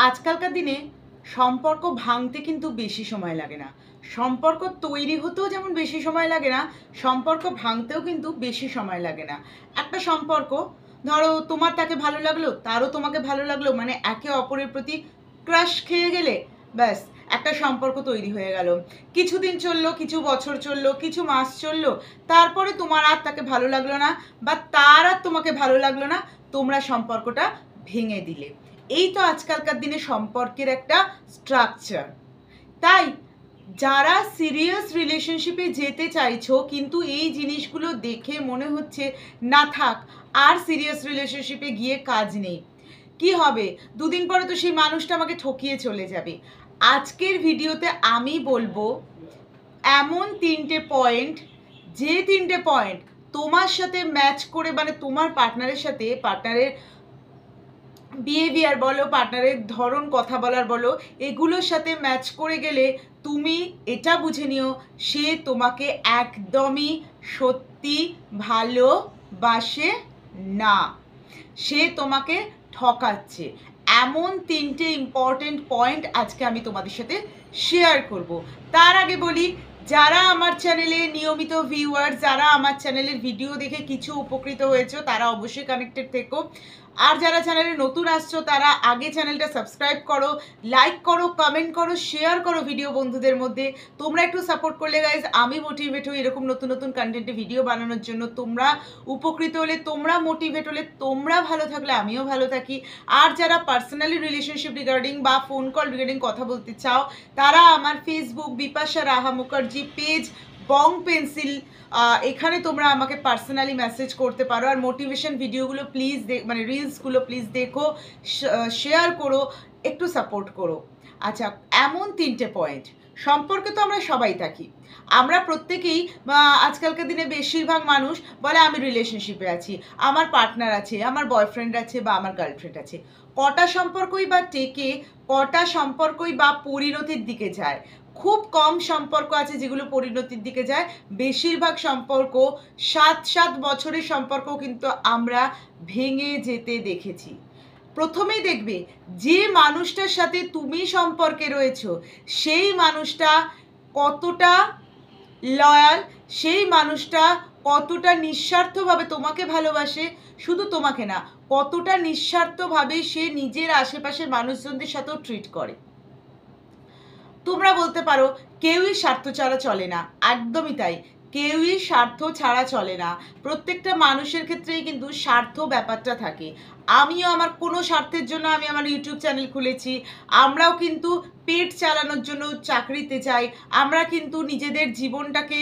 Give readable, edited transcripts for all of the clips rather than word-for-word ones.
আজকালকার দিনে সম্পর্ক ভাঙতে কিন্তু বেশি সময় লাগে না। সম্পর্ক তৈরি হতেও যেমন বেশি সময় লাগে না, সম্পর্ক ভাঙতেও কিন্তু বেশি সময় লাগে না। একটা সম্পর্ক, ধরো তোমার তাকে ভালো লাগলো, তারও তোমাকে ভালো লাগলো, মানে একে অপরের প্রতি ক্রাশ খেয়ে গেলে ব্যাস একটা সম্পর্ক তৈরি হয়ে গেল। কিছুদিন চললো, কিছু বছর চললো, কিছু মাস চললো, তারপরে তোমার আর তাকে ভালো লাগলো না বা তার আর তোমাকে ভালো লাগলো না, তোমরা সম্পর্কটা ভেঙে দিলে। এই তো আজকালকার দিনে সম্পর্কের একটা স্ট্রাকচার। তাই যারা সিরিয়াস রিলেশনশিপে যেতে চাইছো কিন্তু এই জিনিসগুলো দেখে মনে হচ্ছে না থাক, আর সিরিয়াস রিলেশনশিপে গিয়ে কাজ নেই, কি হবে, দুদিন পরে তো সেই মানুষটা আমাকে ঠকিয়ে চলে যাবে। আজকের ভিডিওতে আমি বলবো এমন 3টে পয়েন্ট, যে 3টে পয়েন্ট তোমার সাথে ম্যাচ করে, মানে তোমার পার্টনারের সাথে, পার্টনারের বিহেভিয়ার বলো, পার্টনারের ধরন কথা বলার বলো, এগুলোর সাথে ম্যাচ করে গেলে তুমি এটা বুঝে নিও সে তোমাকে একদমই সত্যি ভালোবাসে না, সে তোমাকে ঠকাচ্ছে। এমন 3টে ইম্পর্টেন্ট পয়েন্ট আজকে আমি তোমাদের সাথে শেয়ার করব। তার আগে বলি, যারা আমার চ্যানেলে নিয়মিত ভিউয়ার, যারা আমার চ্যানেলের ভিডিও দেখে কিছু উপকৃত হয়েছে, তারা অবশ্যই কানেক্টেড থেকো। আর যারা চ্যানেলে নতুন আসছো তারা আগে চ্যানেলটা সাবস্ক্রাইব করো, লাইক করো, কমেন্ট করো, শেয়ার করো ভিডিও বন্ধুদের মধ্যে। তোমরা একটু সাপোর্ট করলে গাইজ আমি মোটিভেট হই এরকম নতুন নতুন কন্টেন্টে ভিডিও বানানোর জন্য। তোমরা উপকৃত হলে, তোমরা মোটিভেট হলে, তোমরা ভালো থাকলে আমিও ভালো থাকি। আর যারা পার্সোনালি রিলেশনশিপ রিগার্ডিং বা ফোন কল রিগার্ডিং কথা বলতে চাও, তারা আমার ফেসবুক বিপাশা রাহা মুখার্জি পেজ, বং পেন্সিল, এখানে তোমরা আমাকে পার্সোনালি মেসেজ করতে পারো। আর মোটিভেশন ভিডিওগুলো প্লিজ মানে রিলসগুলো প্লিজ দেখো, শেয়ার করো, একটু সাপোর্ট করো। আচ্ছা, এমন 3টে পয়েন্ট। সম্পর্কে তো আমরা সবাই থাকি, আমরা প্রত্যেকেই, আজকালকার দিনে বেশিরভাগ মানুষ বলে আমি রিলেশনশিপে আছি, আমার পার্টনার আছে, আমার বয়ফ্রেন্ড আছে বা আমার গার্লফ্রেন্ড আছে। কটা সম্পর্কই বা টেকে, কটা সম্পর্কই বা পরিণতির দিকে যায়? খুব কম সম্পর্ক আছে যেগুলো পরিণতির দিকে যায়। বেশিরভাগ সম্পর্ক 7 বছরের সম্পর্ক কিন্তু আমরা ভেঙে যেতে দেখেছি। প্রথমেই দেখবে যে মানুষটার সাথে তুমি সম্পর্কে রয়েছো সেই মানুষটা কতটা লয়াল, সেই মানুষটা কতটা নিঃস্বার্থভাবে তোমাকে ভালোবাসে, শুধু তোমাকে না, কতটা নিঃস্বার্থভাবে সে নিজের আশেপাশের মানুষজনদের সাথেও ট্রিট করে। তোমরা বলতে পারো কেউই স্বার্থ ছাড়া চলে না, একদমই তাই, কেউই স্বার্থ ছাড়া চলে না। প্রত্যেকটা মানুষের ক্ষেত্রেই কিন্তু স্বার্থ ব্যাপারটা থাকে। আমিও আমার কোনো স্বার্থের জন্য আমি আমার ইউটিউব চ্যানেল খুলেছি, আমরাও কিন্তু পেট চালানোর জন্য চাকরিতে যাই, আমরা কিন্তু নিজেদের জীবনটাকে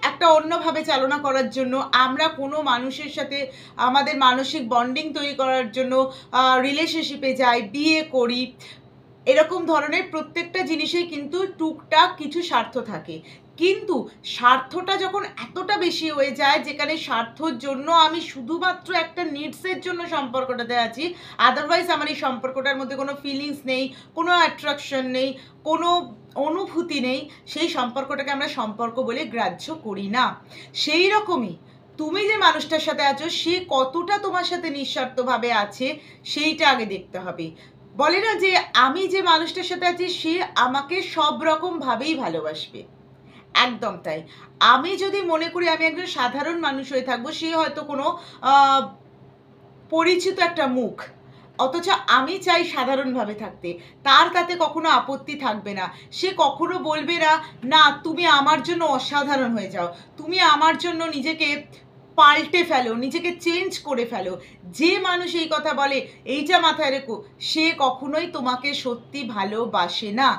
একটা অন্যভাবে চালনা করার জন্য, আমরা কোনো মানুষের সাথে আমাদের মানসিক বন্ডিং তৈরি করার জন্য রিলেশনশিপে যাই, বিয়ে করি। এরকম ধরনের প্রত্যেকটা জিনিসেই কিন্তু টুকটাক কিছু স্বার্থ থাকে। কিন্তু স্বার্থটা যখন এতটা বেশি হয়ে যায়, যেখানে স্বার্থর জন্য আমি শুধুমাত্র একটা নিডসের জন্য সম্পর্কটাতে আছি, আদারওয়াইজ আমার এই সম্পর্কটার মধ্যে কোনো ফিলিংস নেই, কোনো অ্যাট্রাকশন নেই, কোনো অনুভূতি নেই, সেই সম্পর্কটাকে আমরা সম্পর্ক বলে গ্রাহ্য করি না। সেই রকমই তুমি যে মানুষটার সাথে আছো সে কতটা তোমার সাথে নিঃস্বার্থভাবে আছে সেইটা আগে দেখতে হবে। বলে না যে আমি যে মানুষটার সাথে আছি সে আমাকে সব রকমভাবেই ভালোবাসবে, একদম তাই। আমি যদি মনে করি আমি একজন সাধারণ মানুষ হয়ে থাকবো, সে হয়তো কোনো পরিচিত একটা মুখ, অথচ আমি চাই সাধারণভাবে থাকতে, তার তাতে কখনো আপত্তি থাকবে না। সে কখনো বলবে না না তুমি আমার জন্য অসাধারণ হয়ে যাও, তুমি আমার জন্য নিজেকে পাল্টে ফেলো, নিজেকে চেঞ্জ করে ফেলো। যে মানুষ এই কথা বলে, এইটা মাথায় রেখো, সে কখনোই তোমাকে সত্যি ভালোবাসে না।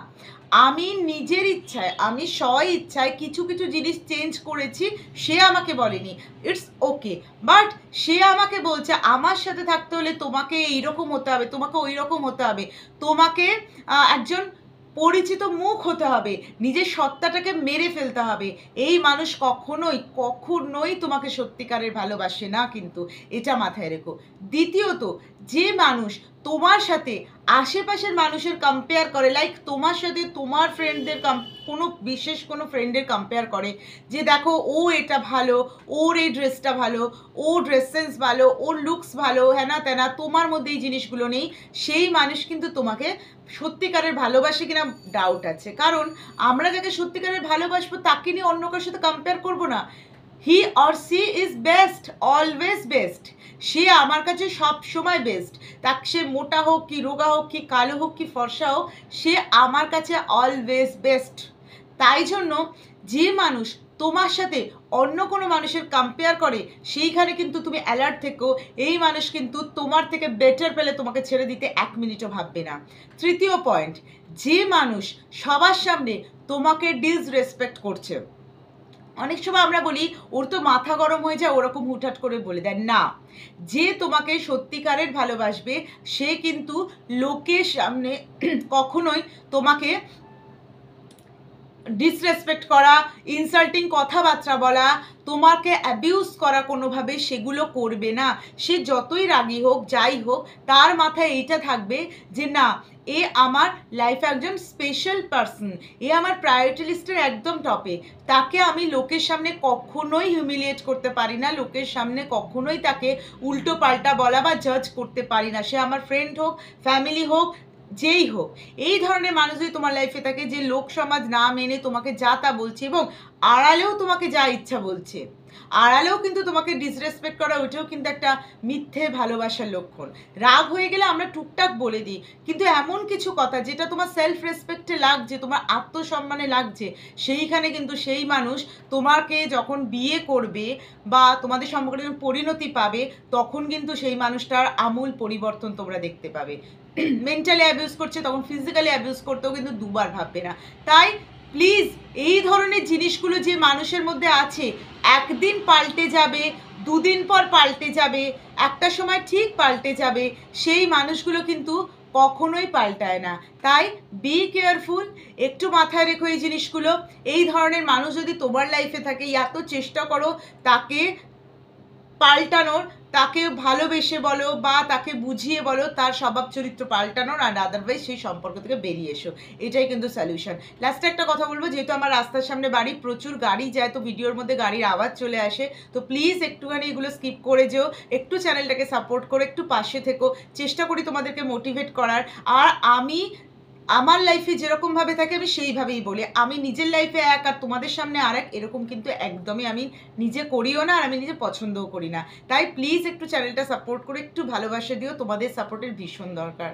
আমি নিজের ইচ্ছায়, আমি স্ব ইচ্ছায় কিছু কিছু জিনিস চেঞ্জ করেছি, সে আমাকে বলেনি, ইটস ওকে, বাট সে আমাকে বলছে আমার সাথে থাকতে হলে তোমাকে এইরকম হতে হবে, তোমাকে ওই রকম হতে হবে, তোমাকে একজন পরিচিত মুখ হতে হবে, নিজের সত্তাটাকে মেরে ফেলতে হবে। এই মানুষ কখনোই কখনোই তোমাকে সত্যিকারের ভালোবাসে না, কিন্তু এটা মাথায় রেখো। দ্বিতীয়ত, যে মানুষ তোমার সাথে আশেপাশের মানুষের কম্পেয়ার করে, লাইক তোমার সাথে তোমার ফ্রেন্ডদের কোনো বিশেষ কোনো ফ্রেন্ডের কম্পেয়ার করে যে দেখো ও এটা ভালো, ওর এই ড্রেসটা ভালো, ওর ড্রেস সেন্স ভালো, ওর লুকস ভালো, হ্যানা তেনা, তোমার মধ্যে এই জিনিসগুলো নেই, সেই মানুষ কিন্তু তোমাকে সত্যিকারের ভালোবাসে কিনা ডাউট আছে। কারণ আমরা যাকে সত্যিকারের ভালোবাসবো তাকে নিয়ে অন্য কারোর সাথে কম্পেয়ার করবো না। He or she is best, always best. সে আমার কাছে সব সময় বেস্ট। তাকে সে মোটা হোক কি রোগা হোক কি কালো হোক কি ফর্সা হোক, সে আমার কাছে অলওয়েজ বেস্ট। তাই জন্য যে মানুষ তোমার সাথে অন্য কোনো মানুষের কম্পেয়ার করে সেইখানে কিন্তু তুমি অ্যালার্ট থেকো। এই মানুষ কিন্তু তোমার থেকে বেটার পেলে তোমাকে ছেড়ে দিতে 1 মিনিটও ভাববে না। তৃতীয় পয়েন্ট, যে মানুষ সবার সামনে তোমাকে ডিসরেসপেক্ট করছে। অনেক সময় আমরা বলি ওর তো মাথা গরম হয়ে যায়, ওরকম হুটহাট করে বলে দেয় না। যে তোমাকে সত্যিকারের ভালোবাসবে সে কিন্তু লোকের সামনে কখনোই তোমাকে ডিসরেসপেক্ট করা, ইনসাল্টিং কথাবার্তা বলা, তোমাকে অ্যাবিউজ করা কোনোভাবে সেগুলো করবে না। সে যতই রাগী হোক যাই হোক, তার মাথায় এইটা থাকবে যে না, এ আমার লাইফে একজন স্পেশাল পার্সন, এ আমার প্রায়োরিটি লিস্টের একদম টপে। তাকে আমি লোকের সামনে কখনোই হিউমিলিয়েট করতে পারি না, লোকের সামনে কখনোই তাকে উল্টো পাল্টা বলা বা জাজ করতে পারি না। সে আমার ফ্রেন্ড হোক, ফ্যামিলি হোক, যেই হোক। এই ধরনের মানুষ যদি তোমার লাইফে থাকে যে লোক সমাজ না মেনে তোমাকে যা তা বলছে এবং আড়ালেও তোমাকে যা ইচ্ছা বলছে, আড়ালেও কিন্তু তোমাকে ডিসরেসপেক্ট করা, ওইটাও কিন্তু একটা মিথ্যে ভালোবাসার লক্ষণ। রাগ হয়ে গেলে আমরা টুকটাক বলে দিই, কিন্তু এমন কিছু কথা যেটা তোমার সেলফ রেসপেক্টে লাগছে, তোমার আত্মসম্মানে লাগছে, সেইখানে কিন্তু সেই মানুষ তোমাকে যখন বিয়ে করবে বা তোমাদের সম্পর্কে যখন পরিণতি পাবে, তখন কিন্তু সেই মানুষটার আমূল পরিবর্তন তোমরা দেখতে পাবে। মেন্টালি অ্যাবিউজ করছে, তখন ফিজিক্যালি অ্যাবিউজ করতেও কিন্তু দুবার ভাববে না। তাই প্লিজ এই ধরনের জিনিসগুলো যে মানুষের মধ্যে আছে, একদিন পাল্টে যাবে, দুদিন পর পাল্টে যাবে, একটা সময় ঠিক পাল্টে যাবে, সেই মানুষগুলো কিন্তু কখনোই পাল্টায় না। তাই বি কেয়ারফুল, একটু মাথায় রেখো এই জিনিসগুলো। এই ধরনের মানুষ যদি তোমার লাইফে থাকে, এত চেষ্টা করো তাকে পাল্টানোর, তাকে ভালোবেসে বলো বা তাকে বুঝিয়ে বলো তার স্বভাব চরিত্র পাল্টানোর, আর আদারওয়াইজ সেই সম্পর্ক থেকে বেরিয়ে এসো। এটাই কিন্তু সলিউশন। লাস্টে একটা কথা বলবো, যেহেতু আমার রাস্তার সামনে বাড়ি, প্রচুর গাড়ি যায়, তো ভিডিওর মধ্যে গাড়ির আওয়াজ চলে আসে, তো প্লিজ একটুখানি এগুলো স্কিপ করে যেও, একটু চ্যানেলটাকে সাপোর্ট করো, একটু পাশে থেকো। চেষ্টা করি তোমাদেরকে মোটিভেট করার। আর আমি আমার লাইফে যেরকমভাবে থাকে আমি সেইভাবেই বলি। আমি নিজের লাইফে এক আর তোমাদের সামনে আর এক, এরকম কিন্তু একদমই আমি নিজে করিও না, আর আমি নিজে পছন্দও করি না। তাই প্লিজ একটু চ্যানেলটা সাপোর্ট করে একটু ভালোবাসা দিও, তোমাদের সাপোর্টের ভীষণ দরকার।